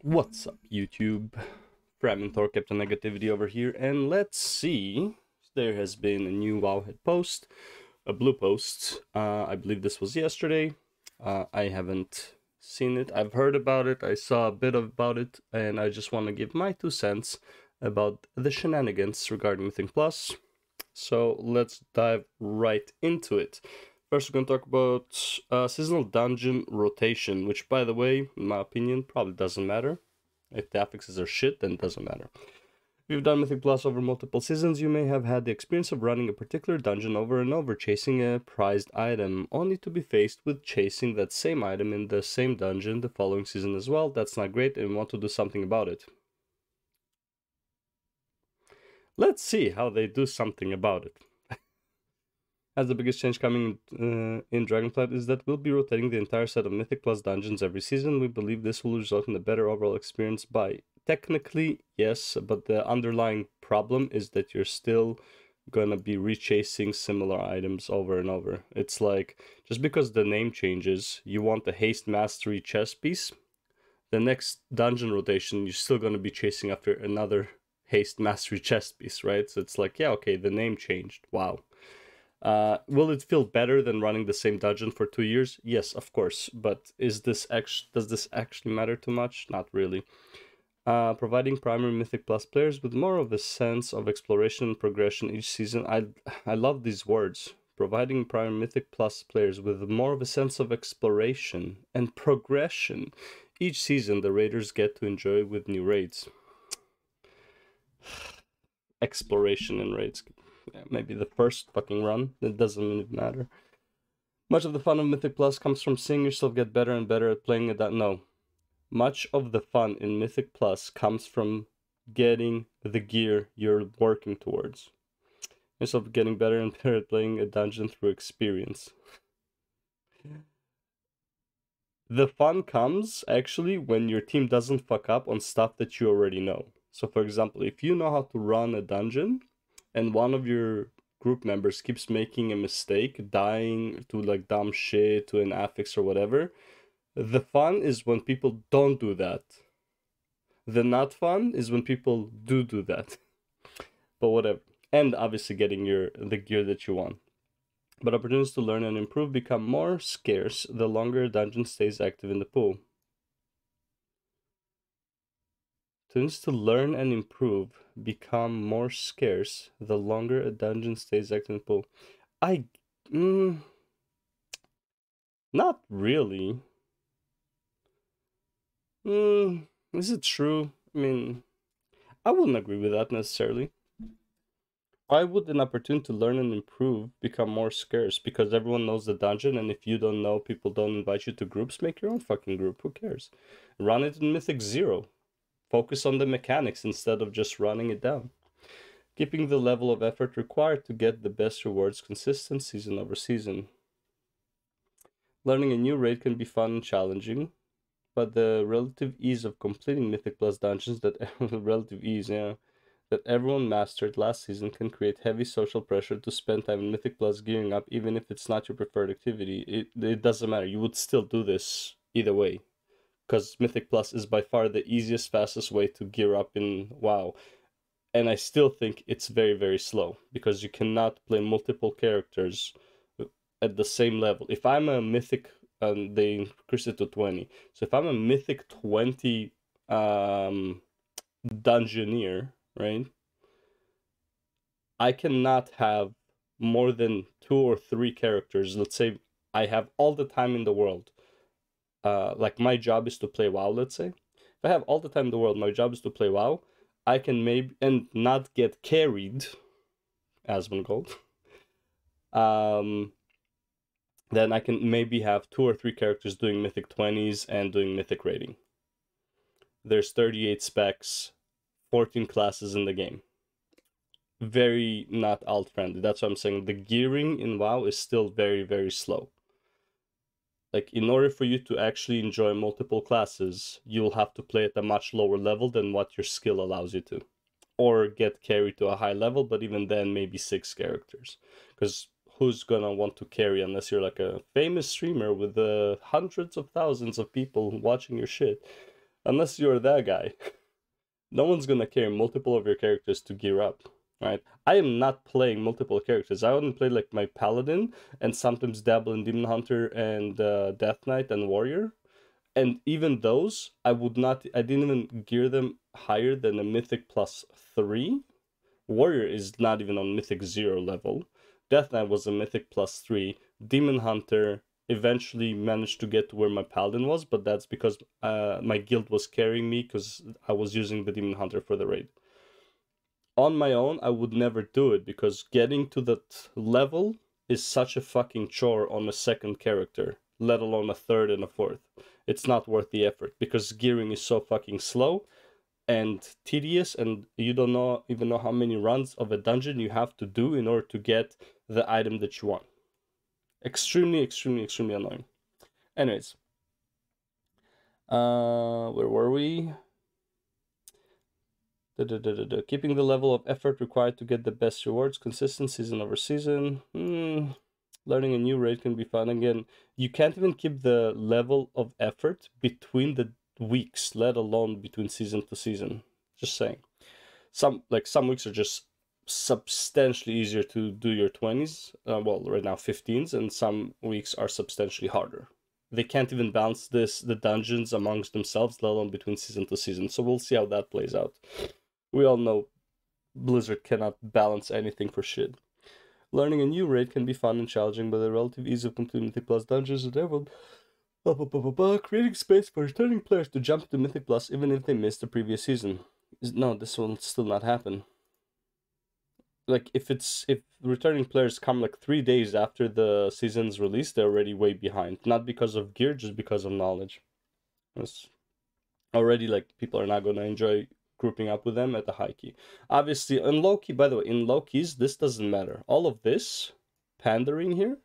What's up, YouTube? Framinthor kept a negativity over here, and let's see. There has been a new Wowhead post, a blue post. I believe this was yesterday. I haven't seen it. I've heard about it. I saw a bit about it, and I just want to give my 2 cents about the shenanigans regarding Mythic Plus. So let's dive right into it. First, we're going to talk about seasonal dungeon rotation, which, by the way, in my opinion, probably doesn't matter. If the affixes are shit, then it doesn't matter. If you've done Mythic Plus over multiple seasons, you may have had the experience of running a particular dungeon over and over, chasing a prized item, only to be faced with chasing that same item in the same dungeon the following season as well. That's not great, and we want to do something about it. Let's see how they do something about it. As the biggest change coming in Dragonflight is that we'll be rotating the entire set of Mythic Plus dungeons every season. We believe this will result in a better overall experience by technically, yes, but the underlying problem is that you're still gonna be rechasing similar items over and over. It's like, just because the name changes, you want the Haste Mastery chess piece, the next dungeon rotation, you're still gonna be chasing after another Haste Mastery chess piece, right? So it's like, yeah, okay, the name changed, wow. Will it feel better than running the same dungeon for 2 years? Yes, of course. But does this actually matter too much? Not really. Providing primary Mythic Plus players with more of a sense of exploration and progression each season. I love these words. Providing primary Mythic Plus players with more of a sense of exploration and progression each season the raiders get to enjoy with new raids. Exploration and raids. Yeah, maybe the first fucking run. It doesn't even matter. Much of the fun of Mythic Plus comes from seeing yourself get better and better at playing it. No. Much of the fun in Mythic Plus comes from getting the gear you're working towards. Yourself getting better and better at playing a dungeon through experience. The fun comes, actually, when your team doesn't fuck up on stuff that you already know. So, for example, if you know how to run a dungeon, and one of your group members keeps making a mistake, dying to like dumb shit, to an affix or whatever, the fun is when people don't do that. The not fun is when people do that. But whatever. And obviously getting the gear that you want. But opportunities to learn and improve become more scarce the longer a dungeon stays active in the pool. Opportunities to learn and improve become more scarce the longer a dungeon stays active in the pool. Not really. Is it true? I mean, I wouldn't agree with that necessarily. Why would an opportunity to learn and improve become more scarce? Because everyone knows the dungeon, and if you don't know, people don't invite you to groups, make your own fucking group. Who cares? Run it in Mythic 0. Focus on the mechanics instead of just running it down. Keeping the level of effort required to get the best rewards consistent season over season. Learning a new raid can be fun and challenging, but the relative ease of completing Mythic Plus dungeons that everyone mastered last season can create heavy social pressure to spend time in Mythic Plus gearing up, even if it's not your preferred activity. It doesn't matter. You would still do this either way, because Mythic Plus is by far the easiest, fastest way to gear up in WoW. And I still think it's very, very slow, because you cannot play multiple characters at the same level. If I'm a Mythic, they increased it to 20. So if I'm a Mythic 20 Dungeoneer, right, I cannot have more than 2 or 3 characters. Let's say I have all the time in the world. Like my job is to play WoW, let's say. If I have all the time in the world, my job is to play WoW, I can maybe, and not get carried, as one called, then I can maybe have 2 or 3 characters doing Mythic 20s and doing Mythic raiding. There's 38 specs, 14 classes in the game. Very not alt friendly. That's what I'm saying. The gearing in WoW is still very, very slow. Like, in order for you to actually enjoy multiple classes, you'll have to play at a much lower level than what your skill allows you to. Or get carried to a high level, but even then, maybe 6 characters. Because who's gonna want to carry unless you're like a famous streamer with hundreds of thousands of people watching your shit? Unless you're that guy. No one's gonna carry multiple of your characters to gear up, right? I am not playing multiple characters. I only play like my Paladin and sometimes dabble in Demon Hunter and Death Knight and Warrior. And even those, I didn't even gear them higher than a Mythic +3. Warrior is not even on Mythic 0 level. Death Knight was a Mythic +3. Demon Hunter eventually managed to get to where my Paladin was, but that's because my guild was carrying me because I was using the Demon Hunter for the raid. On my own, I would never do it because getting to that level is such a fucking chore on a second character, let alone a third and a fourth. It's not worth the effort because gearing is so fucking slow and tedious, and you don't even know how many runs of a dungeon you have to do in order to get the item that you want. Extremely annoying. Anyways, where were we? Keeping the level of effort required to get the best rewards, consistent season over season. Learning a new raid can be fun. Again, you can't even keep the level of effort between the weeks, let alone between season to season. Just saying. Some weeks are just substantially easier to do your 20s, well, right now 15s, and some weeks are substantially harder. They can't even balance the dungeons amongst themselves, let alone between season to season. So we'll see how that plays out. We all know Blizzard cannot balance anything for shit. Learning a new raid can be fun and challenging, but the relative ease of completing Mythic Plus dungeons and everyone. Creating space for returning players to jump to Mythic Plus even if they missed the previous season. No, this will still not happen. Like, if returning players come like 3 days after the season's release, they're already way behind. Not because of gear, just because of knowledge. It's already, like, people are not going to enjoy grouping up with them at the high key. Obviously, in low key, by the way, in low keys, this doesn't matter. All of this pandering here,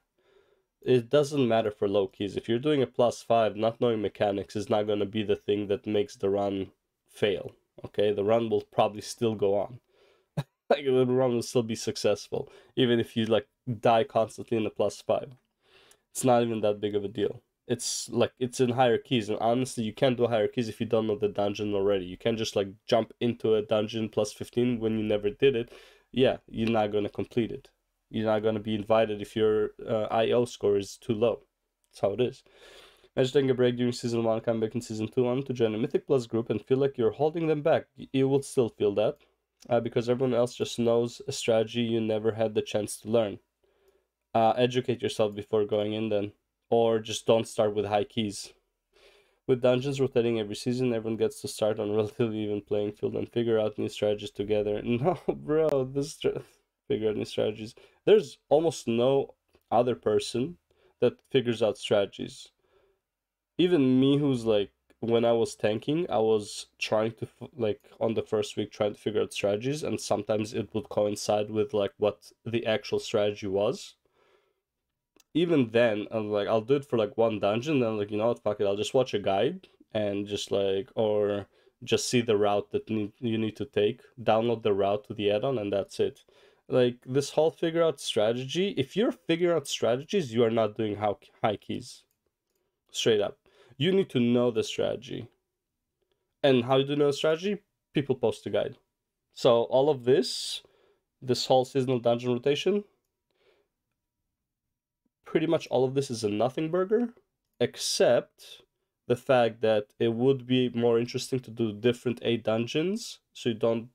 it doesn't matter for low keys. If you're doing a +5, not knowing mechanics is not going to be the thing that makes the run fail. Okay, the run will probably still go on. Like, the run will still be successful, even if you like die constantly in a +5. It's not even that big of a deal. It's like, it's in higher keys, and honestly, you can't do higher keys if you don't know the dungeon already. You can't just like jump into a dungeon +15 when you never did it. Yeah, you're not gonna complete it. You're not gonna be invited if your IO score is too low. That's how it is. Imagine taking a break during season 1, come back in season 2 on to join a Mythic Plus group and feel like you're holding them back. You will still feel that, because everyone else just knows a strategy you never had the chance to learn. Educate yourself before going in then. Or just don't start with high keys. With dungeons rotating every season, everyone gets to start on relatively even playing field and figure out new strategies together. No, bro, figure out new strategies. There's almost no other person that figures out strategies. Even me, who's like, when I was tanking, I was trying to, like, on the first week, trying to figure out strategies, and sometimes it would coincide with, like, what the actual strategy was. Even then, I'm like, I'll do it for like one dungeon, then I'm like, you know what, fuck it, I'll just watch a guide and just like, or just see the route that you need to take, download the route to the add-on, and that's it. Like, this whole figure out strategy, if you're figuring out strategies, you are not doing high keys. Straight up. You need to know the strategy. And how do you know the strategy? People post a guide. So all of this whole seasonal dungeon rotation, pretty much all of this is a nothing burger, except the fact that it would be more interesting to do different 8 dungeons, so you don't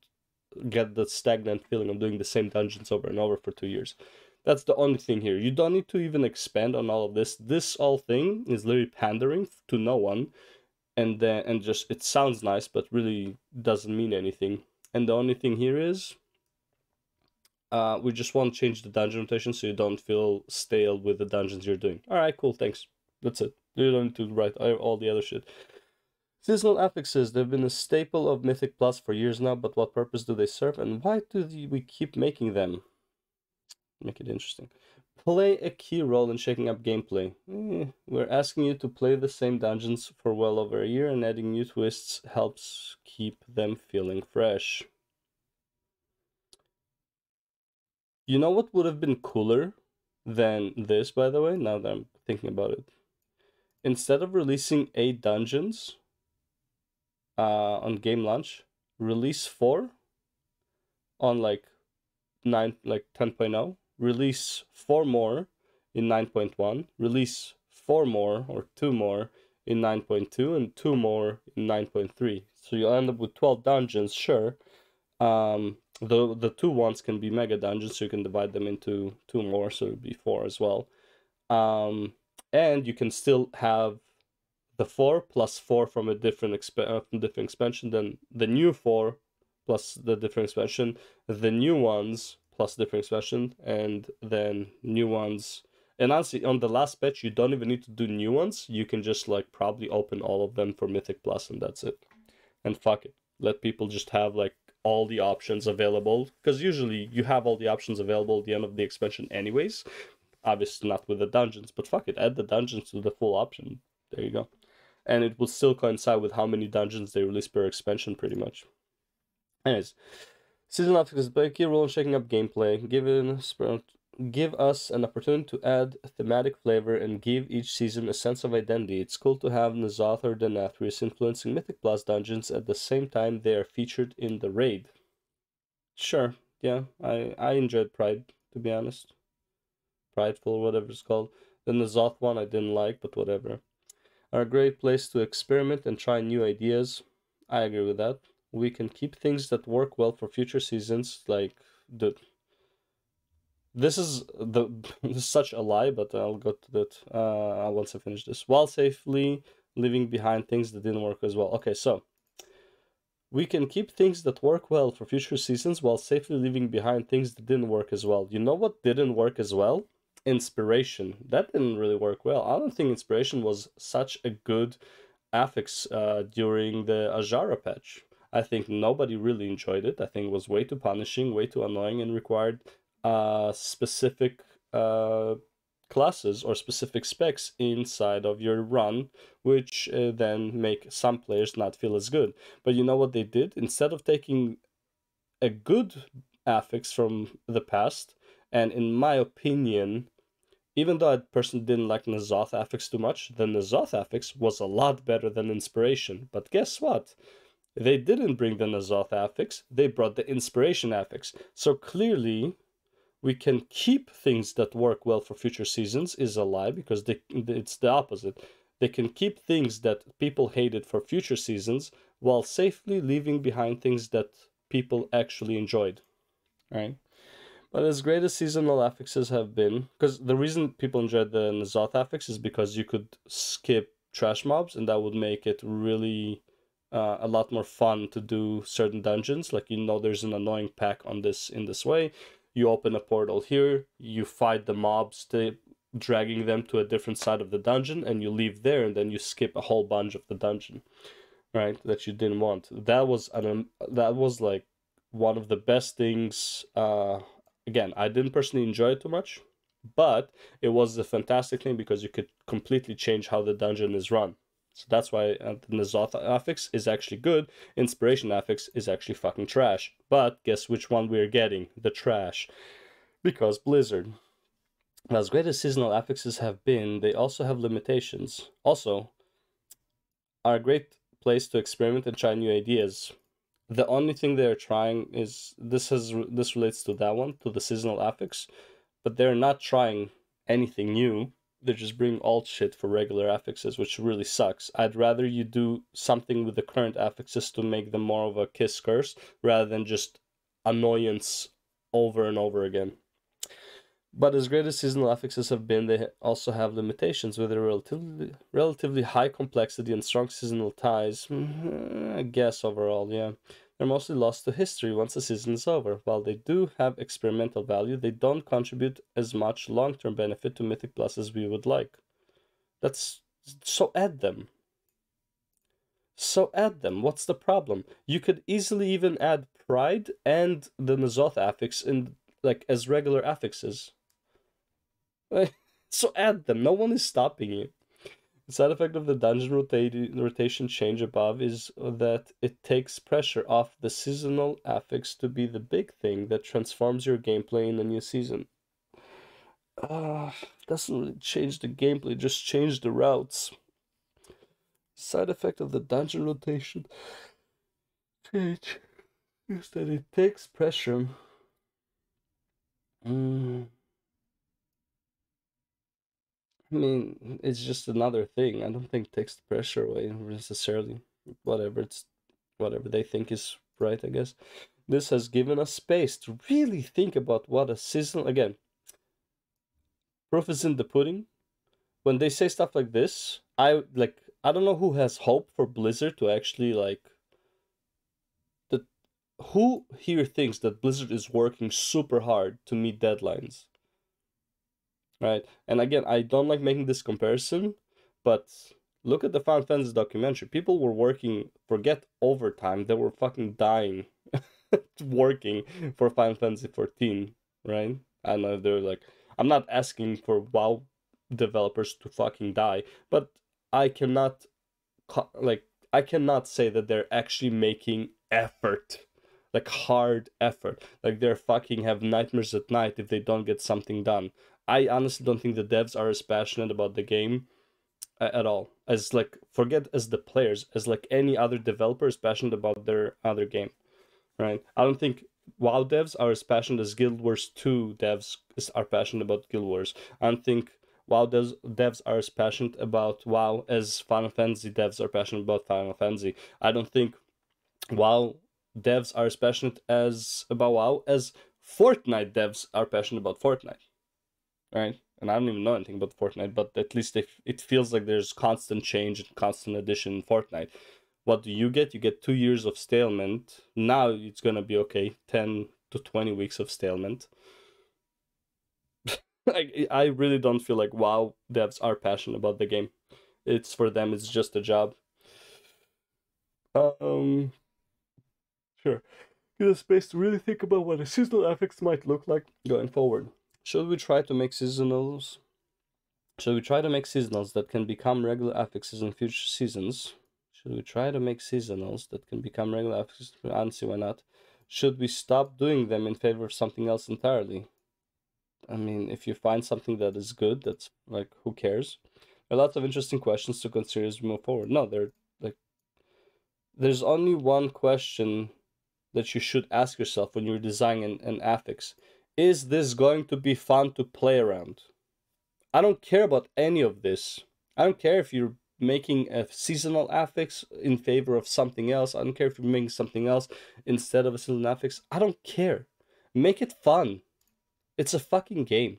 get the stagnant feeling of doing the same dungeons over and over for 2 years. That's the only thing here. You don't need to even expand on all of this. This whole thing is literally pandering to no one, and just, it sounds nice, but really doesn't mean anything. And the only thing here is, we just want to change the dungeon rotation so you don't feel stale with the dungeons you're doing. Alright, cool, thanks. That's it. You don't need to write all the other shit. Seasonal affixes, they've been a staple of Mythic Plus for years now, but what purpose do they serve, and why do we keep making them? Make it interesting. Play a key role in shaking up gameplay. We're asking you to play the same dungeons for well over a year, and adding new twists helps keep them feeling fresh. You know what would have been cooler than this, by the way, now that I'm thinking about it? Instead of releasing 8 dungeons, on game launch, release 4 on like 10.0, release 4 more in 9.1, release 4 more or 2 more in 9.2, and 2 more in 9.3. So you'll end up with 12 dungeons, sure. The 2 ones can be mega dungeons, so you can divide them into 2 more, so it'll be 4 as well. And you can still have the 4 plus 4 from a different expansion, then the new 4 plus the different expansion, the new ones plus different expansion, and then new ones. And honestly, on the last patch, you don't even need to do new ones. You can just like probably open all of them for Mythic Plus, and that's it. And fuck it, let people just have like all the options available, because usually you have all the options available at the end of the expansion anyways. Obviously not with the dungeons, but fuck it, add the dungeons to the full option. There you go. And it will still coincide with how many dungeons they release per expansion, pretty much. Anyways, seasonal affixes play a key role in shaking up gameplay, give us an opportunity to add thematic flavor and give each season a sense of identity. It's cool to have N'Zoth or Denathrius influencing Mythic Plus dungeons at the same time they are featured in the raid. Sure, yeah, I enjoyed Pride, to be honest. Prideful, whatever it's called. The N'Zoth one I didn't like, but whatever. Are a great place to experiment and try new ideas. I agree with that. We can keep things that work well for future seasons, like the. This is such a lie, but I'll go to that once I finish this. While safely leaving behind things that didn't work as well. Okay, so we can keep things that work well for future seasons while safely leaving behind things that didn't work as well. You know what didn't work as well? Inspiration. That didn't really work well. I don't think Inspiration was such a good affix during the Ajara patch. I think nobody really enjoyed it. I think it was way too punishing, way too annoying, and required specific classes or specific specs inside of your run, which then make some players not feel as good. But you know what they did? Instead of taking a good affix from the past, and in my opinion, even though I personally didn't like N'Zoth affix too much, the N'Zoth affix was a lot better than Inspiration. But guess what? They didn't bring the N'Zoth affix, they brought the Inspiration affix. So clearly, we can keep things that work well for future seasons is a lie, because it's the opposite. They can keep things that people hated for future seasons while safely leaving behind things that people actually enjoyed. Right? But as great as seasonal affixes have been, because the reason people enjoyed the N'Zoth affix is because you could skip trash mobs, and that would make it really a lot more fun to do certain dungeons. Like, you know, there's an annoying pack on this in this way. You open a portal here, you fight the mobs, dragging them to a different side of the dungeon, and you leave there, and then you skip a whole bunch of the dungeon, right? That you didn't want. That was like one of the best things. Again, I didn't personally enjoy it too much, but it was a fantastic thing because you could completely change how the dungeon is run. So that's why the N'Zoth affix is actually good. Inspiration affix is actually fucking trash. But guess which one we're getting? The trash. Because Blizzard. As great as seasonal affixes have been, they also have limitations. Also, are a great place to experiment and try new ideas. The only thing they're trying is this relates to that one, to the seasonal affix, but they're not trying anything new. They're just bringing alt shit for regular affixes, which really sucks. I'd rather you do something with the current affixes to make them more of a kiss curse rather than just annoyance over and over again. But as great as seasonal affixes have been, they also have limitations with a relatively high complexity and strong seasonal ties. I guess overall, yeah. They're mostly lost to history once the season is over. While they do have experimental value, they don't contribute as much long-term benefit to Mythic Plus as we would like. So add them. So add them. What's the problem? You could easily even add Pride and the N'Zoth affix in, like, as regular affixes. So add them. No one is stopping you. The side effect of the dungeon rotation change above is that it takes pressure off the seasonal affix to be the big thing that transforms your gameplay in a new season. Doesn't really change the gameplay, just change the routes. Side effect of the dungeon rotation change is that it takes pressure. I mean, it's just another thing. I don't think it takes the pressure away necessarily. Whatever they think is right, I guess. This has given us space to really think about what a seasonal, again, proof is in the pudding. When they say stuff like this, I don't know who has hope for Blizzard to actually who here thinks that Blizzard is working super hard to meet deadlines, right? And again, I don't like making this comparison, but look at the Final Fantasy documentary. People were working, forget overtime, they were fucking dying working for Final Fantasy 14, right? I know they're like, I'm not asking for WoW developers to fucking die, but I cannot, I cannot say that they're actually making effort, like hard effort. Like they're fucking have nightmares at night if they don't get something done. I honestly don't think the devs are as passionate about the game at all as like forget as the players as like any other developer is passionate about their other game, right? I don't think WoW devs are as passionate as Guild Wars 2 devs are passionate about Guild Wars. I don't think WoW devs are as passionate about WoW as Final Fantasy devs are passionate about Final Fantasy. I don't think WoW devs are as passionate as about WoW as Fortnite devs are passionate about Fortnite, right? And I don't even know anything about Fortnite, but at least it feels like there's constant change and constant addition in Fortnite. What do you get? You get 2 years of stalemate. Now it's gonna be okay, 10 to 20 weeks of stalemate. I really don't feel like WoW devs are passionate about the game. It's for them, it's just a job. Sure. Give us space to really think about what a seasonal affix might look like going forward. Should we try to make seasonals? Should we try to make seasonals that can become regular affixes in future seasons? Should we try to make seasonals that can become regular affixes? Honestly, why not? Should we stop doing them in favor of something else entirely? I mean, if you find something that is good, that's like, who cares? There are lots of interesting questions to consider as we move forward. No, there's only one question that you should ask yourself when you're designing an affix. Is this going to be fun to play around? I don't care about any of this. I don't care if you're making a seasonal affix in favor of something else. I don't care if you're making something else instead of a seasonal affix. I don't care. Make it fun. It's a fucking game.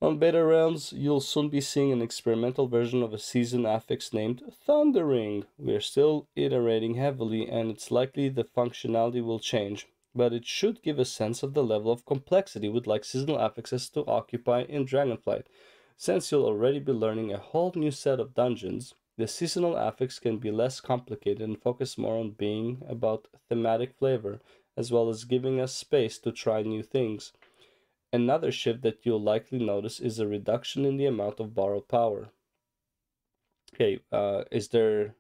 On beta realms, you'll soon be seeing an experimental version of a season affix named Thundering. We're still iterating heavily, and it's likely the functionality will change, but it should give a sense of the level of complexity we'd like seasonal affixes to occupy in Dragonflight. Since you'll already be learning a whole new set of dungeons, the seasonal affix can be less complicated and focus more on being about thematic flavor, as well as giving us space to try new things. Another shift that you'll likely notice is a reduction in the amount of borrowed power. Okay, is there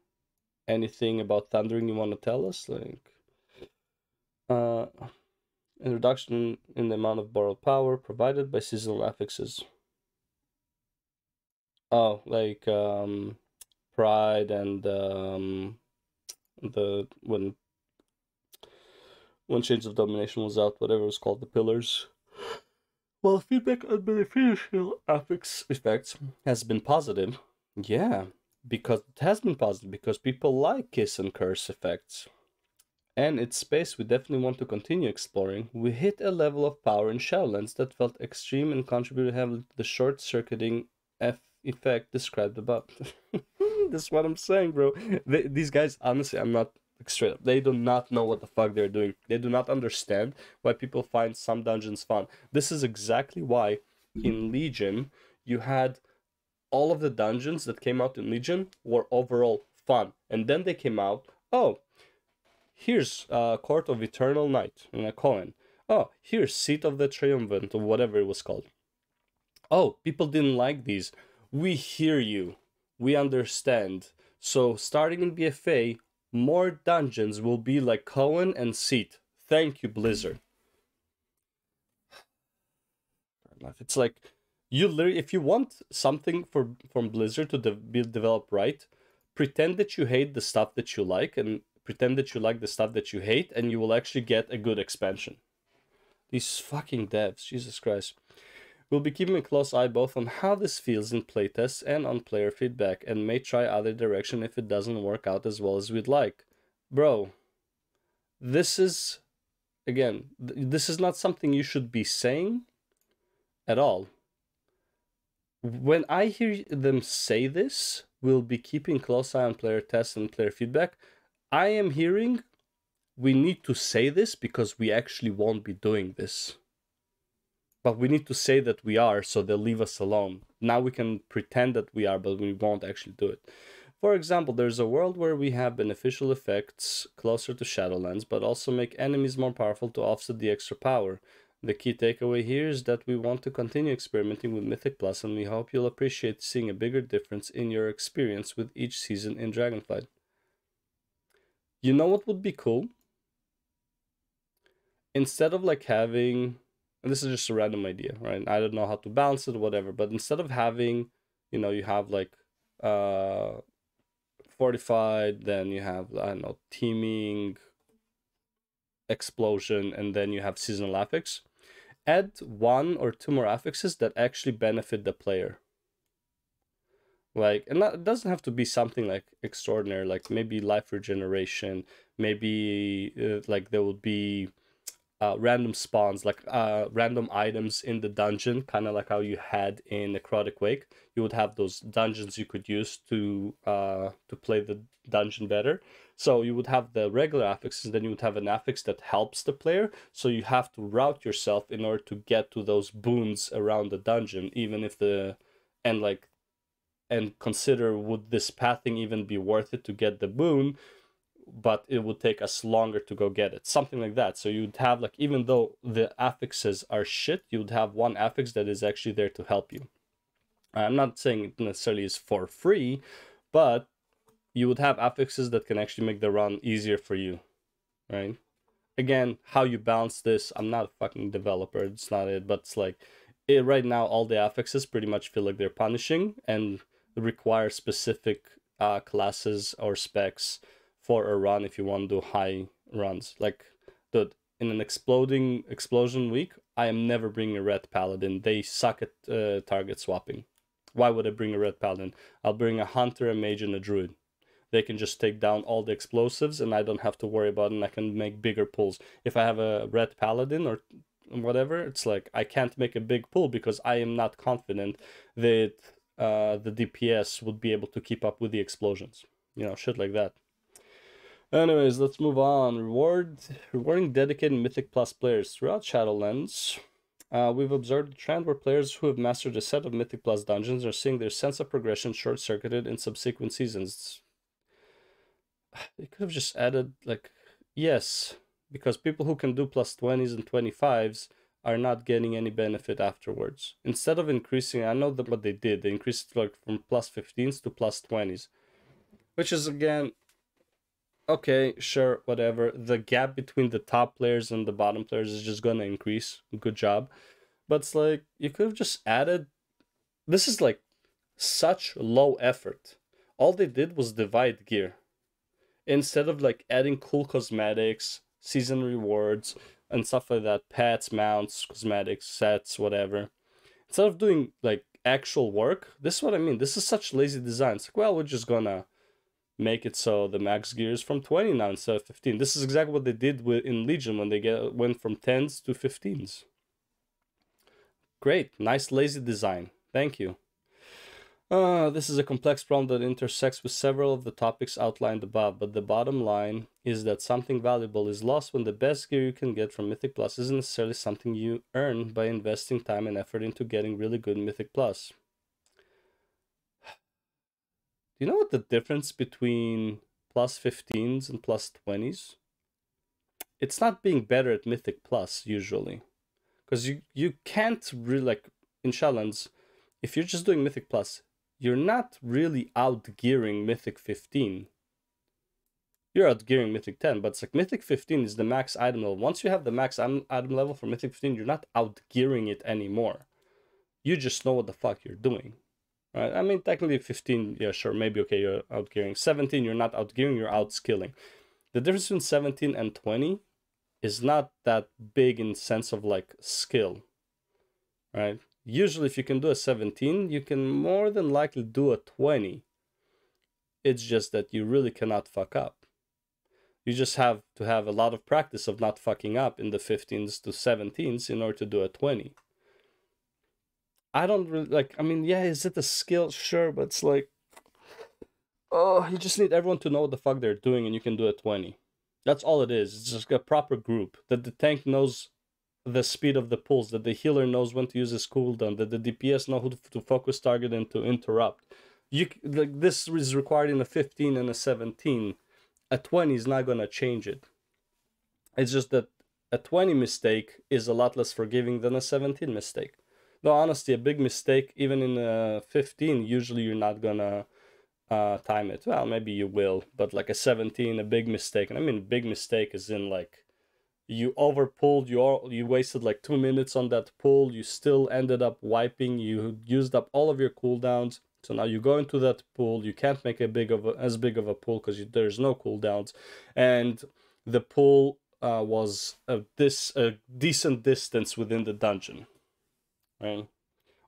anything about Thundering you want to tell us? Like, a reduction in the amount of borrowed power provided by seasonal affixes. Oh, like Pride and the when Chains of Domination was out, whatever it was called, the Pillars. While feedback on beneficial affix effects has been positive, yeah, because it has been positive, because people like kiss and curse effects. And it's space we definitely want to continue exploring. We hit a level of power in Shadowlands that felt extreme and contributed heavily to the short-circuiting effect described above. That's what I'm saying, bro. These guys, honestly, I'm not straight up. They do not know what the fuck they're doing. They do not understand why people find some dungeons fun. This is exactly why in Legion you had all of the dungeons that came out in Legion were overall fun, and then they came out. Oh, here's Court of Eternal Night in a Cohen. Oh, here's Seat of the Triumvirate or whatever it was called. Oh, people didn't like these. We hear you. We understand. So starting in BFA, more dungeons will be like Cohen and Seat. Thank you, Blizzard. It's like you literally, if you want something from Blizzard to be developed right, pretend that you hate the stuff that you like and pretend that you like the stuff that you hate, and you will actually get a good expansion. These fucking devs, Jesus Christ. We'll be keeping a close eye both on how this feels in playtests and on player feedback, and may try other direction if it doesn't work out as well as we'd like. Bro, this is, again, this is not something you should be saying at all. When I hear them say this, we'll be keeping close eye on player tests and player feedback, I am hearing we need to say this because we actually won't be doing this. But we need to say that we are, so they'll leave us alone. Now we can pretend that we are, but we won't actually do it. For example, there's a world where we have beneficial effects closer to Shadowlands, but also make enemies more powerful to offset the extra power. The key takeaway here is that we want to continue experimenting with Mythic Plus, and we hope you'll appreciate seeing a bigger difference in your experience with each season in Dragonflight. You know what would be cool? Instead of like having, and this is just a random idea, right? I don't know how to balance it or whatever, but instead of having, you know, you have like fortified, then you have, I don't know, teaming, explosion, and then you have seasonal affix. Add 1 or 2 more affixes that actually benefit the player. Like, and it doesn't have to be something like extraordinary, like maybe life regeneration, maybe like there would be random spawns, like random items in the dungeon, kind of like how you had in Necrotic Wake. You would have those dungeons you could use to play the dungeon better. So you would have the regular affixes, then you would have an affix that helps the player. So you have to route yourself in order to get to those boons around the dungeon, even if and consider, would this pathing even be worth it to get the boon? But it would take us longer to go get it. Something like that. So you'd have, like, even though the affixes are shit, you would have one affix that is actually there to help you. I'm not saying it necessarily is for free, but you would have affixes that can actually make the run easier for you, right? Again, how you balance this, I'm not a fucking developer, it's not it, but it's like, right now all the affixes pretty much feel like they're punishing and require specific classes or specs for a run if you want to do high runs. Like, dude, in an explosion week, I am never bringing a red paladin. They suck at target swapping. Why would I bring a red paladin? I'll bring a hunter, a mage, and a druid. They can just take down all the explosives and I don't have to worry about it, and I can make bigger pulls. If I have a red paladin or whatever, it's like I can't make a big pull because I am not confident that the DPS would be able to keep up with the explosions. You know, shit like that. Anyways, let's move on. Rewarding dedicated Mythic Plus players. Throughout Shadowlands, we've observed a trend where players who have mastered a set of Mythic Plus dungeons are seeing their sense of progression short-circuited in subsequent seasons. They could have just added, like, yes, because people who can do plus 20s and 25s are not getting any benefit afterwards. Instead of increasing, I know that what they did, they increased like from plus 15s to plus 20s, which is, again, okay, sure, whatever. The gap between the top players and the bottom players is just gonna increase. Good job. But it's like, you could have just added, this is like such low effort. All they did was divide gear. Instead of like adding cool cosmetics, season rewards, and stuff like that, pets, mounts, cosmetics, sets, whatever. Instead of doing like actual work, this is what I mean. This is such lazy design. It's like, well, we're just gonna make it so the max gear is from 20 now instead of 15. This is exactly what they did in Legion when they went from 10s to 15s. Great, nice lazy design. Thank you. This is a complex problem that intersects with several of the topics outlined above, but the bottom line is that something valuable is lost when the best gear you can get from Mythic Plus isn't necessarily something you earn by investing time and effort into getting really good Mythic Plus. Do you know what the difference between plus 15s and plus 20s? It's not being better at Mythic Plus, usually. Because you can't really, like, in Shadowlands, if you're just doing Mythic Plus, you're not really outgearing Mythic 15. You're outgearing Mythic 10, but it's like Mythic 15 is the max item level. Once you have the max item level for Mythic 15, you're not outgearing it anymore. You just know what the fuck you're doing. right? I mean, technically 15, yeah, sure, maybe okay, you're outgearing. 17, you're not outgearing, you're outskilling. The difference between 17 and 20 is not that big in sense of like skill, right? Usually if you can do a 17, you can more than likely do a 20. It's just that you really cannot fuck up. You just have to have a lot of practice of not fucking up in the 15s to 17s in order to do a 20. I don't really like, I mean, yeah, is it a skill? Sure, but it's like, oh, you just need everyone to know what the fuck they're doing and you can do a 20. That's all it is. It's just a proper group. That the tank knows the speed of the pulls, that the healer knows when to use his cooldown, that the DPS know who to focus target and to interrupt. Like this is required in a 15 and a 17. A 20 is not gonna change it. It's just that a 20 mistake is a lot less forgiving than a 17 mistake. Though honestly, a big mistake, even in a 15, usually you're not gonna time it. Well, maybe you will, but like a 17, a big mistake, and I mean big mistake is in like you overpulled, you wasted like 2 minutes on that pull, you still ended up wiping, you used up all of your cooldowns, so now you go into that pull, you can't make as big of a pull because there's no cooldowns, and the pull was a decent distance within the dungeon, right?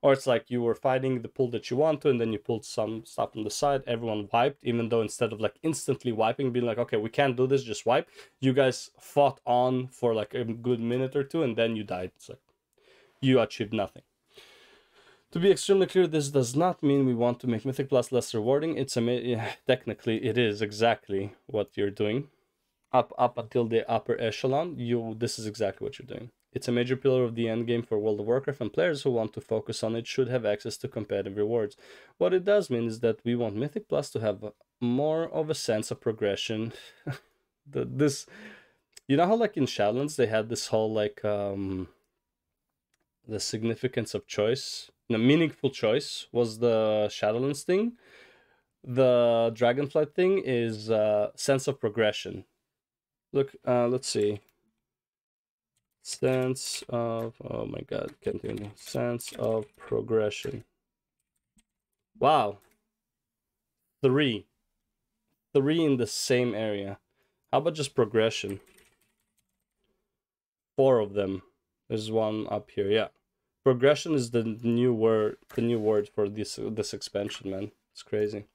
Or it's like you were fighting the pull that you want to, and then you pulled some stuff on the side, everyone wiped, even though instead of like instantly wiping, being like, okay, we can't do this, just wipe, you guys fought on for like a good minute or two, and then you died. It's like, you achieved nothing. To be extremely clear, this does not mean we want to make Mythic Plus less rewarding. It's technically, it is exactly what you're doing. Up until the upper echelon, this is exactly what you're doing. It's a major pillar of the endgame for World of Warcraft, and players who want to focus on it should have access to competitive rewards. What it does mean is that we want Mythic Plus to have more of a sense of progression. You know how like in Shadowlands they had this whole like the significance of choice, the meaningful choice was the Shadowlands thing. The Dragonflight thing is sense of progression. Look, let's see. Sense of, oh my god, continue. Sense of progression. Wow. 3 in the same area. How about just progression? 4 of them. There's one up here. Yeah, progression is the new word for this expansion, man. It's crazy.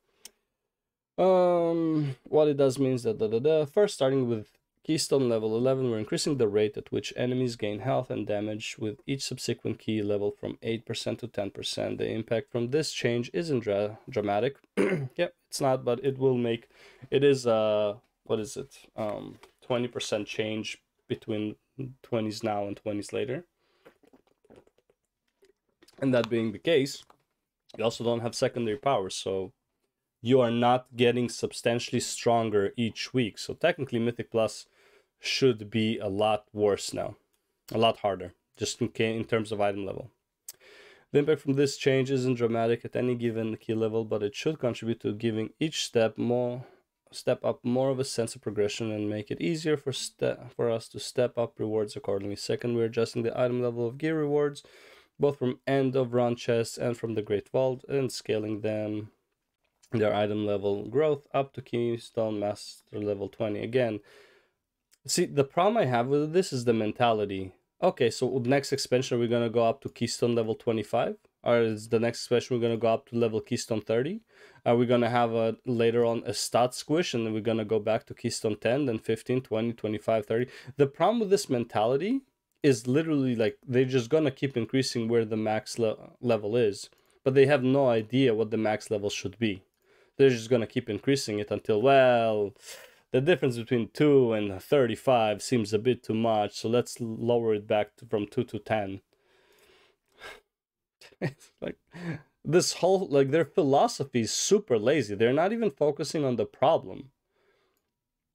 What it does means that first, starting with Keystone level 11, we're increasing the rate at which enemies gain health and damage with each subsequent key level from 8% to 10%. The impact from this change isn't dramatic. Yep, it's not, but it will make... It is, what is it? 20% change between 20s now and 20s later. And that being the case, you also don't have secondary powers, so you are not getting substantially stronger each week. So technically Mythic Plus should be a lot worse now, a lot harder, just in terms of item level. The impact from this change isn't dramatic at any given key level, but it should contribute to giving each step up more of a sense of progression and make it easier for us to step up rewards accordingly. Second, we're adjusting the item level of gear rewards, both from end of run chests and from the Great Vault, and scaling them, their item level growth up to Keystone Master level 20. Again, see, the problem I have with this is the mentality. Okay, so next expansion we're gonna go up to Keystone level 25? Or is the next expansion we're gonna go up to level Keystone 30? Are we gonna have later on a stat squish and then we're gonna go back to Keystone 10, then 15, 20, 25, 30? The problem with this mentality is literally like they're just gonna keep increasing where the max level is, but they have no idea what the max level should be. They're just gonna keep increasing it until, well, the difference between 2 and 35 seems a bit too much, so let's lower it back from 2 to 10. It's like this whole, like, their philosophy is super lazy. They're not even focusing on the problem,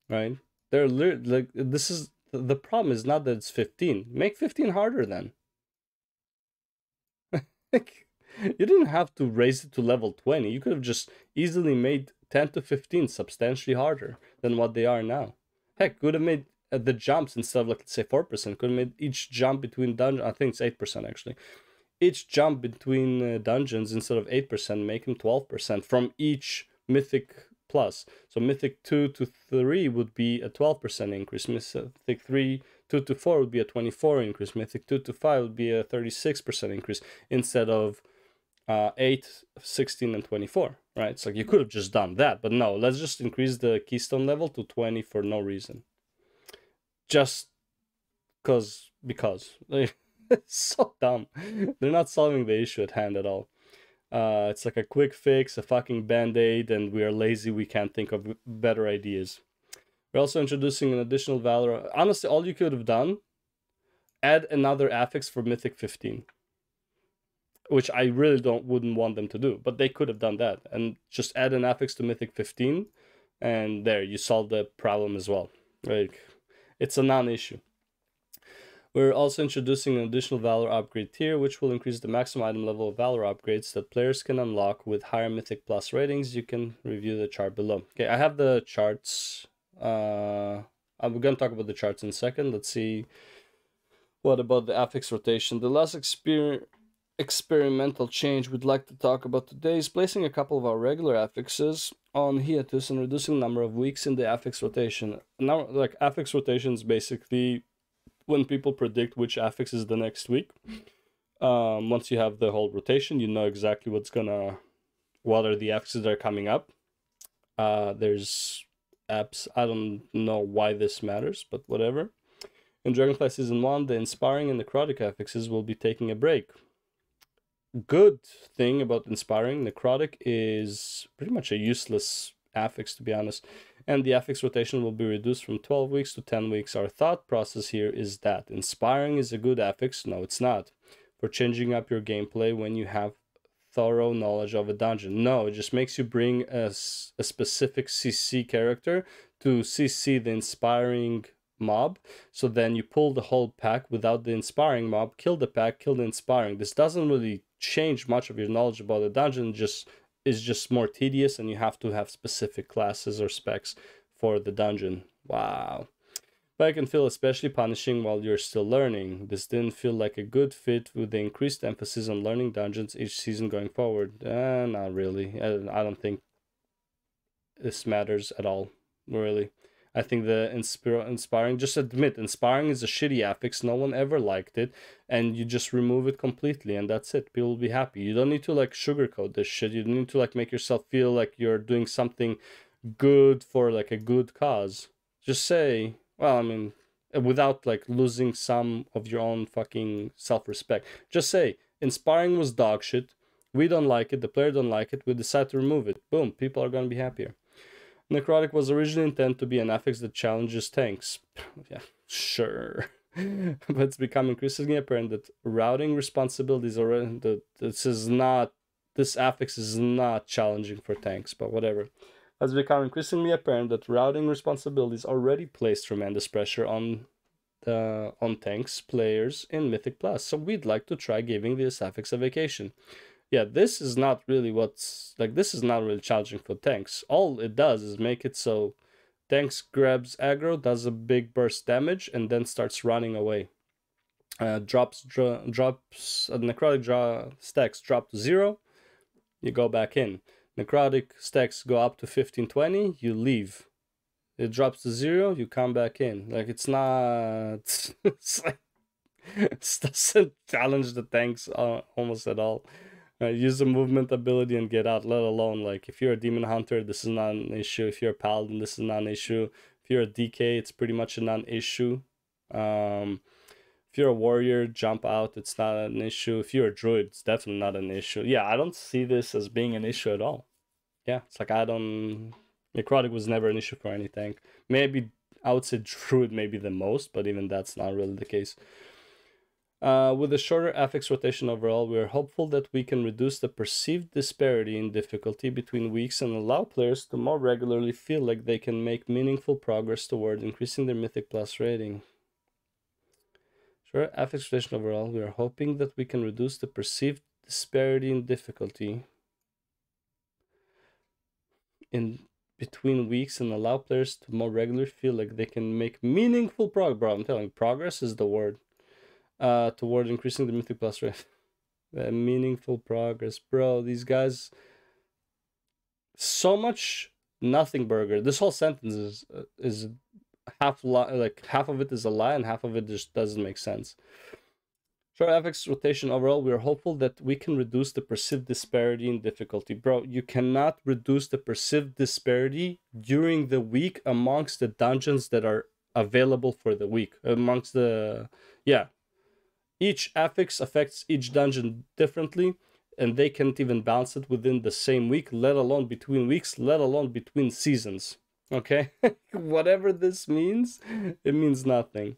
right? They're like, this is the problem is not that it's 15. Make 15 harder then. Like, you didn't have to raise it to level 20. You could have just easily made 10 to 15 substantially harder than what they are now. Heck, could have made the jumps instead of, like, let's say 4%. Could have made each jump between dungeons, I think it's 8% actually. each jump between dungeons, instead of 8%, make them 12% from each Mythic plus. So Mythic 2 to 3 would be a 12% increase. Mythic 3, 2 to 4 would be a 24 increase. Mythic 2 to 5 would be a 36% increase instead of 8, 16, and 24, right? It's like you could have just done that, but no, let's just increase the keystone level to 20 for no reason. Just because. It's so dumb. They're not solving the issue at hand at all. It's like a quick fix, a fucking band-aid, and we are lazy, we can't think of better ideas. We're also introducing an additional Valor. Honestly, all you could have done, add another affix for Mythic 15. Which I really wouldn't want them to do, but they could have done that. And just add an affix to Mythic 15, and there, you solve the problem as well. Like, it's a non-issue. We're also introducing an additional Valor upgrade tier, which will increase the maximum item level of Valor upgrades that players can unlock with higher Mythic Plus ratings. You can review the chart below. Okay, I have the charts. I'm going to talk about the charts in a second. Let's see. What about the Affix Rotation? The last experimental change we'd like to talk about today is placing a couple of our regular affixes on hiatus and reducing the number of weeks in the Affix Rotation. Now, like, Affix Rotation is basically when people predict which affix is the next week. Once you have the whole rotation, you know exactly what are the affixes that are coming up. There's apps, I don't know why this matters, but whatever. In Dragonfly Season 1, the Inspiring and Necrotic affixes will be taking a break. Good thing about Inspiring, Necrotic is pretty much a useless affix, to be honest, and the affix rotation will be reduced from 12 weeks to 10 weeks. Our thought process here is that Inspiring is a good affix. No, it's not. For changing up your gameplay when you have thorough knowledge of a dungeon. No, it just makes you bring a specific CC character to CC the Inspiring mob, so then you pull the whole pack without the Inspiring mob, kill the pack, kill the Inspiring. This doesn't really change much of your knowledge about the dungeon, is just more tedious, and you have to have specific classes or specs for the dungeon. Wow. But I can feel especially punishing while you're still learning. This didn't feel like a good fit with the increased emphasis on learning dungeons each season going forward. Not really. I don't think this matters at all, really. I think the Inspiring, just admit, Inspiring is a shitty affix, no one ever liked it, and you just remove it completely, and that's it. People will be happy. You don't need to, like, sugarcoat this shit. You don't need to, like, make yourself feel like you're doing something good for, like, a good cause. Just say, well, I mean, without, like, losing some of your own fucking self-respect. Just say, Inspiring was dog shit, we don't like it, the player don't like it, we decide to remove it. Boom, people are gonna be happier. Necrotic was originally intended to be an affix that challenges tanks. Yeah, sure. But it's become increasingly apparent that routing responsibilities this affix is not challenging for tanks, but whatever. It's become increasingly apparent that routing responsibilities already place tremendous pressure on tanks players in Mythic Plus. So we'd like to try giving this affix a vacation. Yeah, this is not really this is not really challenging for tanks. All it does is make it so tanks grabs aggro, does a big burst damage, and then starts running away. Necrotic stacks drop to 0, you go back in. Necrotic stacks go up to 15-20, you leave. It drops to 0, you come back in. Like, it's not... it's like... it doesn't challenge the tanks almost at all. Use the movement ability and get out, let alone, like, if you're a demon hunter, this is not an issue. If you're a paladin, this is not an issue. If you're a DK, it's pretty much a non-issue. If you're a warrior, jump out, it's not an issue. If you're a druid, it's definitely not an issue. Yeah, I don't see this as being an issue at all. Yeah, it's like, Necrotic was never an issue for any tank. Maybe, I would say druid maybe the most, but even that's not really the case. With a shorter affix rotation overall, we are hopeful that we can reduce the perceived disparity in difficulty between weeks and allow players to more regularly feel like they can make meaningful progress toward increasing their Mythic Plus rating. Shorter affix rotation overall, we are hoping that we can reduce the perceived disparity in difficulty in between weeks and allow players to more regularly feel like they can make meaningful progress. Bro, I'm telling you, progress is the word. Toward increasing the Mythic Plus rate. Meaningful progress, bro. These guys, so much nothing burger. This whole sentence is half lie, like half of it is a lie and half of it just doesn't make sense. For Affix Rotation overall, we are hopeful that we can reduce the perceived disparity in difficulty. Bro, you cannot reduce the perceived disparity during the week amongst the dungeons that are available for the week. Amongst the... Yeah. Each affix affects each dungeon differently, and they can't even balance it within the same week, let alone between weeks, let alone between seasons. Okay? Whatever this means, it means nothing.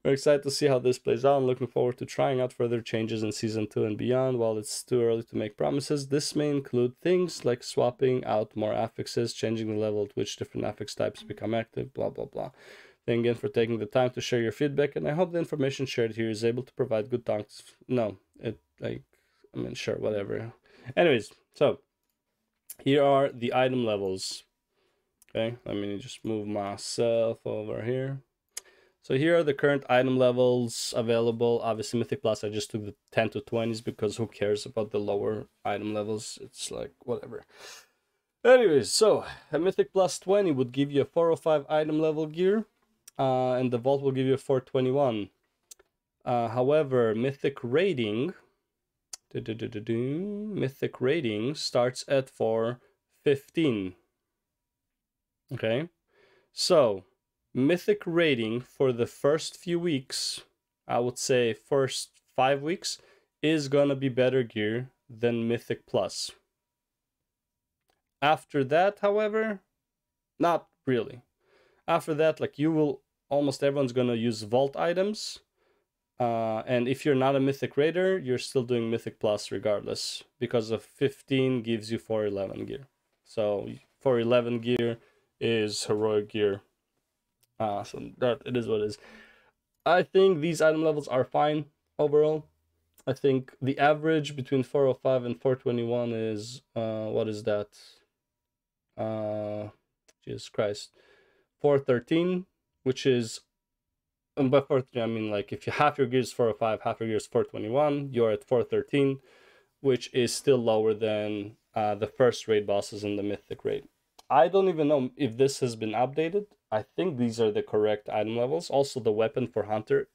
We're excited to see how this plays out and looking forward to trying out further changes in Season 2 and beyond. While it's too early to make promises, this may include things like swapping out more affixes, changing the level at which different affix types become active, blah, blah, blah. Thank you again for taking the time to share your feedback, and I hope the information shared here is able to provide good talks. No, sure, whatever. Anyways, so here are the item levels. Okay, let me just move myself over here. So here are the current item levels available. Obviously, Mythic Plus, I just took the 10 to 20s because who cares about the lower item levels? It's like, whatever. Anyways, so a Mythic Plus 20 would give you a 405 item level gear. And the Vault will give you a 421. However, Mythic rating... Mythic rating starts at 415. Okay? So... Mythic rating for the first few weeks, I would say first 5 weeks, is gonna be better gear than Mythic Plus. After that, however, not really. After that, like almost everyone's gonna use Vault items. And if you're not a Mythic Raider, you're still doing Mythic Plus regardless, because of 15 gives you 411 gear. So 411 gear is heroic gear. So that it is what it is. I think these item levels are fine overall. I think the average between 405 and 421 is what is that? Jesus Christ, 413, which is, and by 413 I mean like if you half your gear is 405, half your gear is 421, you're at 413, which is still lower than the first raid bosses in the Mythic raid. I don't even know if this has been updated. I think these are the correct item levels. Also, the weapon for Hunter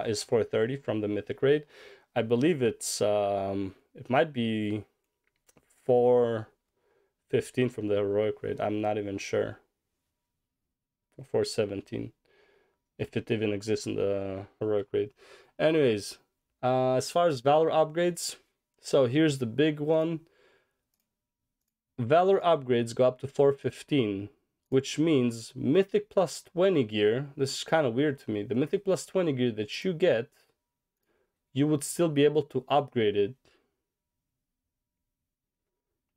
is 430 from the Mythic raid. I believe it's it might be 415 from the heroic raid. I'm not even sure. 417, if it even exists in the heroic raid. Anyways, as far as Valor upgrades, so here's the big one. Valor upgrades go up to 415, which means Mythic plus 20 gear, this is kind of weird to me, the Mythic plus 20 gear that you get, you would still be able to upgrade it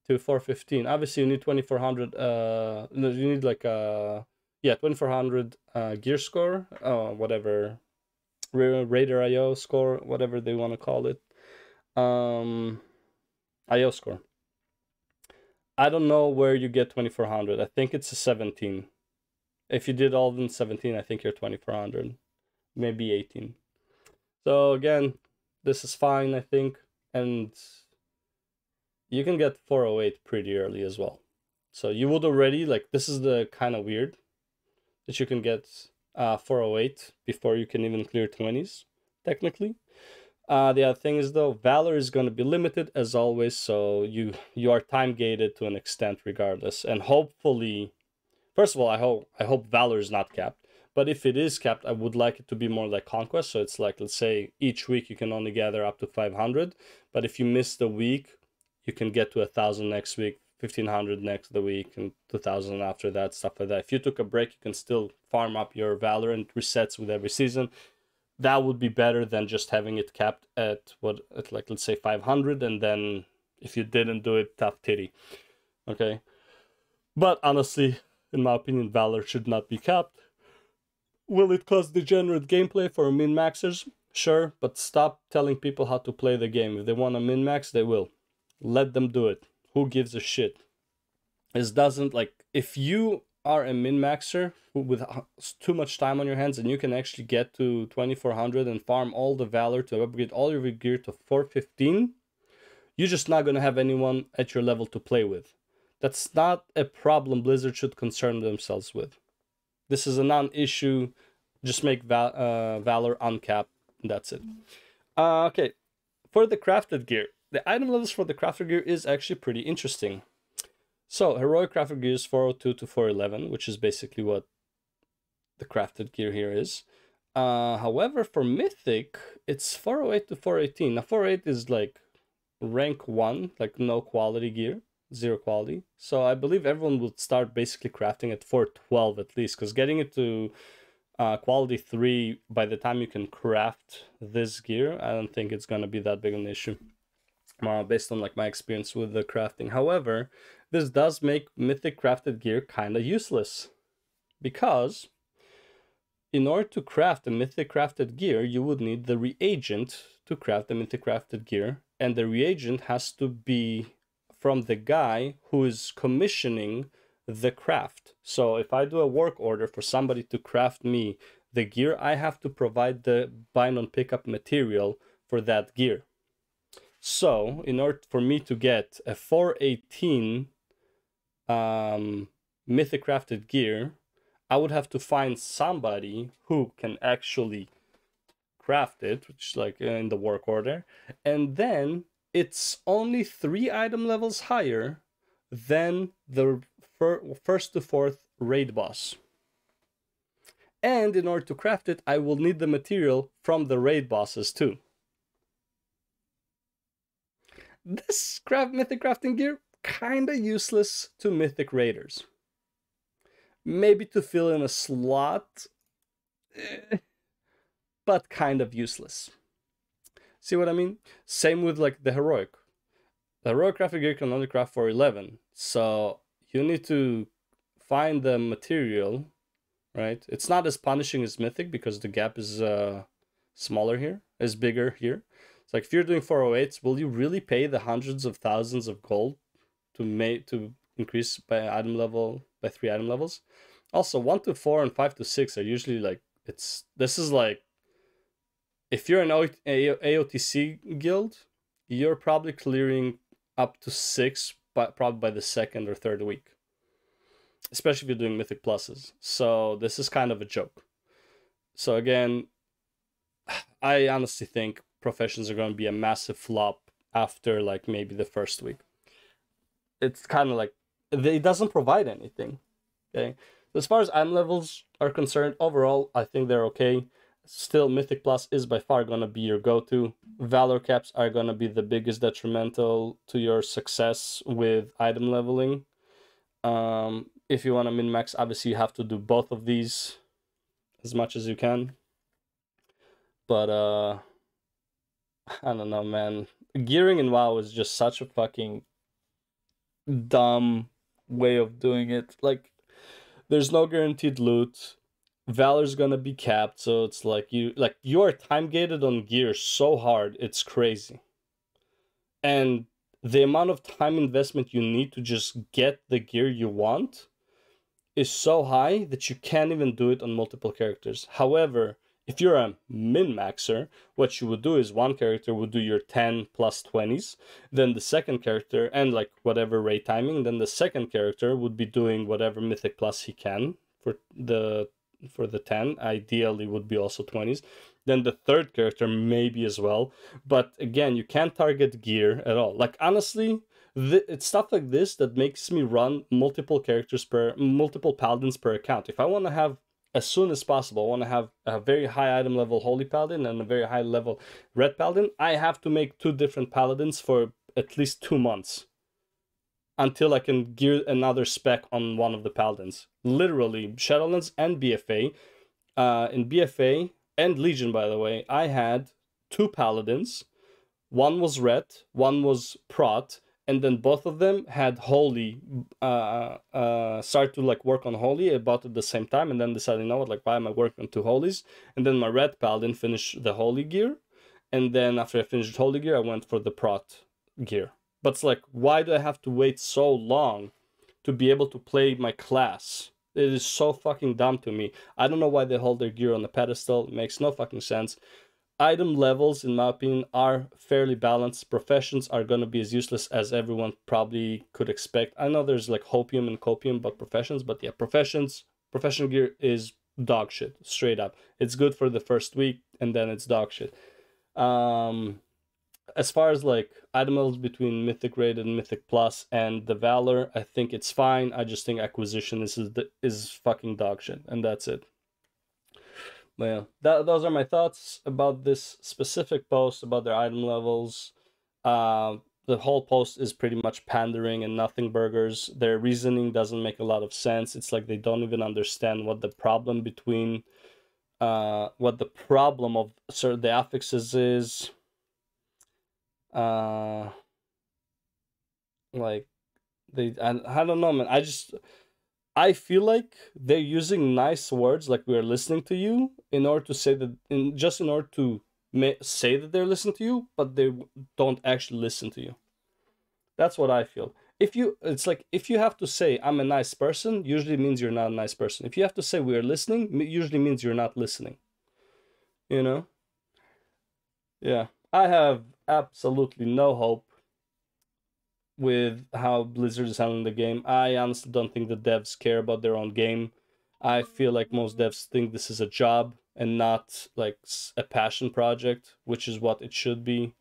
to 415. Obviously, you need 2400, you need like a, 2400 gear score, whatever, Raider IO score, whatever they want to call it, IO score. I don't know where you get 2400. I think it's a 17. If you did all of them 17, I think you're 2400. Maybe 18. So again, this is fine, I think. And you can get 408 pretty early as well. So you would already, like, this is the kind of weird that you can get 408 before you can even clear 20s, technically. The other thing is, though, Valor is going to be limited as always, so you are time gated to an extent regardless. And hopefully, first of all, I hope Valor is not capped. But if it is capped, I would like it to be more like Conquest. So it's like, let's say each week you can only gather up to 500. But if you miss the week, you can get to 1,000 next week, 1,500 next the week, and 2,000 after that, stuff like that. If you took a break, you can still farm up your Valor, and it resets with every season. That would be better than just having it capped at like, let's say 500, and then if you didn't do it, tough titty. Okay. But honestly, in my opinion, Valor should not be capped. Will it cause degenerate gameplay for min-maxers? Sure, but stop telling people how to play the game. If they want to min-max, they will. Let them do it. Who gives a shit? This doesn't, like, if you are a min-maxer with too much time on your hands and you can actually get to 2400 and farm all the Valor to upgrade all your gear to 415, you're just not going to have anyone at your level to play with. That's not a problem Blizzard should concern themselves with. This is a non-issue. Just make Valor uncapped. That's it. Okay, for the crafted gear. The item levels for the crafted gear is actually pretty interesting. So, heroic crafted gear is 402 to 411, which is basically what the crafted gear here is. However, for Mythic, it's 408 to 418. Now, 408 is like rank 1, like no quality gear, 0 quality. So I believe everyone would start basically crafting at 412 at least, because getting it to quality 3 by the time you can craft this gear, I don't think it's going to be that big an issue. Based on like my experience with the crafting. However, this does make Mythic crafted gear kind of useless, because in order to craft a Mythic crafted gear, you would need the reagent to craft the Mythic crafted gear, and the reagent has to be from the guy who is commissioning the craft. So if I do a work order for somebody to craft me the gear, I have to provide the bind on pickup material for that gear. So in order for me to get a 418 Mythic crafted gear, I would have to find somebody who can actually craft it, which is like in the work order, and then it's only 3 item levels higher than the first to 4th raid boss. And in order to craft it, I will need the material from the raid bosses too. This Mythic crafting gear, kinda useless to Mythic raiders. Maybe to fill in a slot, but kind of useless. See what I mean? Same with like the heroic. The heroic crafting gear can only craft for 11, so you need to find the material, right? It's not as punishing as Mythic because the gap is smaller here, is bigger here. It's like if you're doing 408s, will you really pay the hundreds of thousands of gold to increase by item level by 3 item levels? Also, 1 to 4 and 5 to 6 are usually like this is like if you're an AOTC guild, you're probably clearing up to 6, but probably by the 2nd or 3rd week, especially if you're doing Mythic pluses. So this is kind of a joke. So again, I honestly think professions are going to be a massive flop after like maybe the 1st week. It's kind of like it doesn't provide anything. Okay, as far as item levels are concerned, overall I think they're okay. Still, Mythic Plus is by far going to be your go-to. Valor caps are going to be the biggest detrimental to your success with item leveling. If you want to min-max, obviously you have to do both of these as much as you can. But, I don't know, man. Gearing in WoW is just such a fucking dumb way of doing it. Like, there's no guaranteed loot. Valor's gonna be capped, so it's like you are time gated on gear so hard, it's crazy. And the amount of time investment you need to just get the gear you want is so high that you can't even do it on multiple characters. However, if you're a min-maxer, what you would do is one character would do your 10 plus 20s, then the second character, and like whatever raid timing, then the second character would be doing whatever Mythic plus he can for the 10, ideally would be also 20s. Then the third character maybe as well. But again, you can't target gear at all. Like honestly, it's stuff like this that makes me run multiple paladins per account. If I want to have, as soon as possible, I want to have a very high item level Holy Paladin and a very high level Red Paladin, I have to make 2 different paladins for at least 2 months until I can gear another spec on one of the paladins. Literally, Shadowlands and BFA. In BFA and Legion, by the way, I had 2 paladins. One was red, one was prot, and then both of them had holy. Started to like work on holy about at the same time, and then decided, you know what, like why am I working on 2 holies? And then my red paladin finished the holy gear, and then after I finished holy gear, I went for the prot gear. But it's like, why do I have to wait so long to be able to play my class? It is so fucking dumb to me. I don't know why they hold their gear on the pedestal. It makes no fucking sense. item levels, in my opinion, are fairly balanced. Professions are going to be as useless as everyone probably could expect. I know there's like hopium and copium, but professions. But yeah, professional gear is dog shit, straight up. It's good for the first week, and then it's dog shit. As far as like item levels between Mythic Rated and Mythic Plus and the Valor, I think it's fine. I just think acquisition is fucking dog shit, and that's it. But yeah, those are my thoughts about this specific post about their item levels. The whole post is pretty much pandering and nothing burgers. Their reasoning doesn't make a lot of sense. It's like they don't even understand what the problem between what the problem of the affixes is. Like I don't know, man. I feel like they're using nice words, like we're listening to you, in order to say that, in order to say that they're listening to you, but they don't actually listen to you. That's what I feel. It's like if you have to say I'm a nice person, usually means you're not a nice person. If you have to say we're listening, usually means you're not listening. You know? Yeah, I have absolutely no hope with how Blizzard is handling the game. I honestly don't think the devs care about their own game. I feel like most devs think this is a job and not like a passion project, which is what it should be.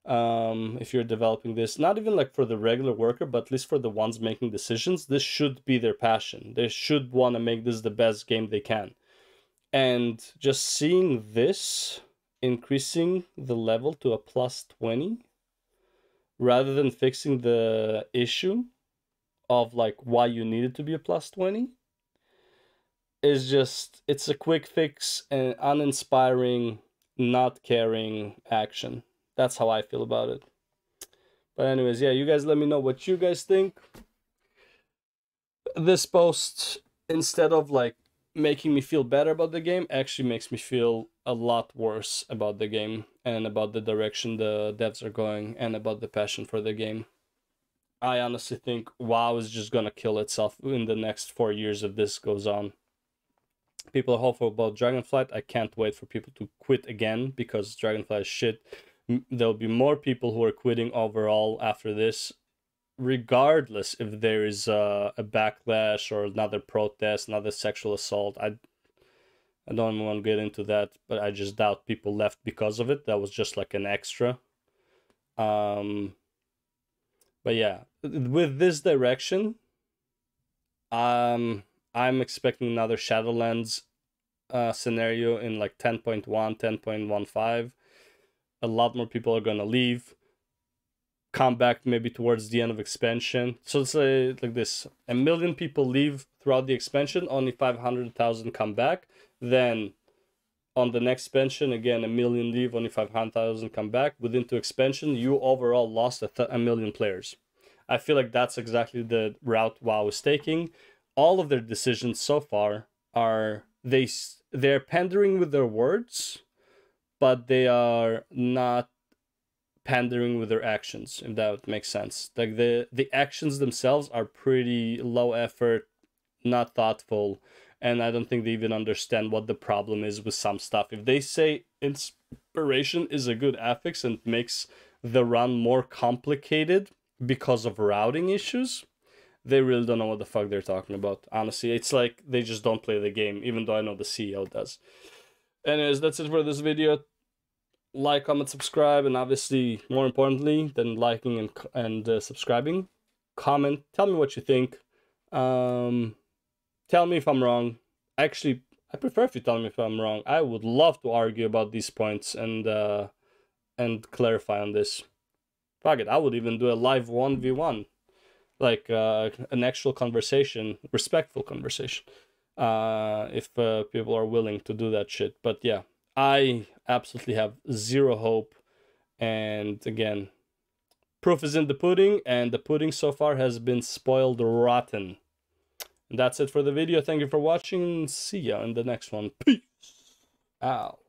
If you're developing this, not even like for the regular worker, but at least for the ones making decisions, this should be their passion. They should want to make this the best game they can. And just seeing this increasing the level to a +20 rather than fixing the issue of like why you need it to be a +20 is just, it's a quick fix and uninspiring, not caring action. That's how I feel about it. But anyways, yeah, you guys let me know what you guys think. This post, instead of like making me feel better about the game, actually makes me feel a lot worse about the game and about the direction the devs are going and about the passion for the game. I honestly think WoW is just gonna kill itself in the next 4 years if this goes on. People are hopeful about Dragonflight. I can't wait for people to quit again because Dragonflight is shit. There'll be more people who are quitting overall after this, regardless if there is a backlash or another protest, another sexual assault. I don't want to get into that, but I just doubt people left because of it. That was just like an extra. But yeah, with this direction, I'm expecting another Shadowlands scenario in like 10.1, 10.15. A lot more people are gonna leave, come back maybe towards the end of expansion. So let's say like this: 1 million people leave throughout the expansion, only 500,000 come back. Then on the next expansion, again 1 million leave, only 500,000 come back. Within 2 expansion, you overall lost a million players. I feel like that's exactly the route WoW is taking. All of their decisions so far are they're pandering with their words, but they are not pandering with their actions, if that makes sense. Like the actions themselves are pretty low effort, not thoughtful, and I don't think they even understand what the problem is with some stuff. If they say inspiration is a good affix and makes the run more complicated because of routing issues, they really don't know what the fuck they're talking about. Honestly, it's like they just don't play the game, even though I know the CEO does. Anyways, that's it for this video. Like, comment, subscribe, and obviously, more importantly than liking and subscribing, comment. Tell me what you think. Tell me if I'm wrong. Actually, I prefer if you tell me if I'm wrong. I would love to argue about these points and clarify on this. Fuck it, I would even do a live 1v1, like an actual conversation, respectful conversation, if people are willing to do that shit. But yeah, I absolutely have zero hope, and again, proof is in the pudding, and the pudding so far has been spoiled rotten. And that's it for the video. Thank you for watching. See ya in the next one. Peace out.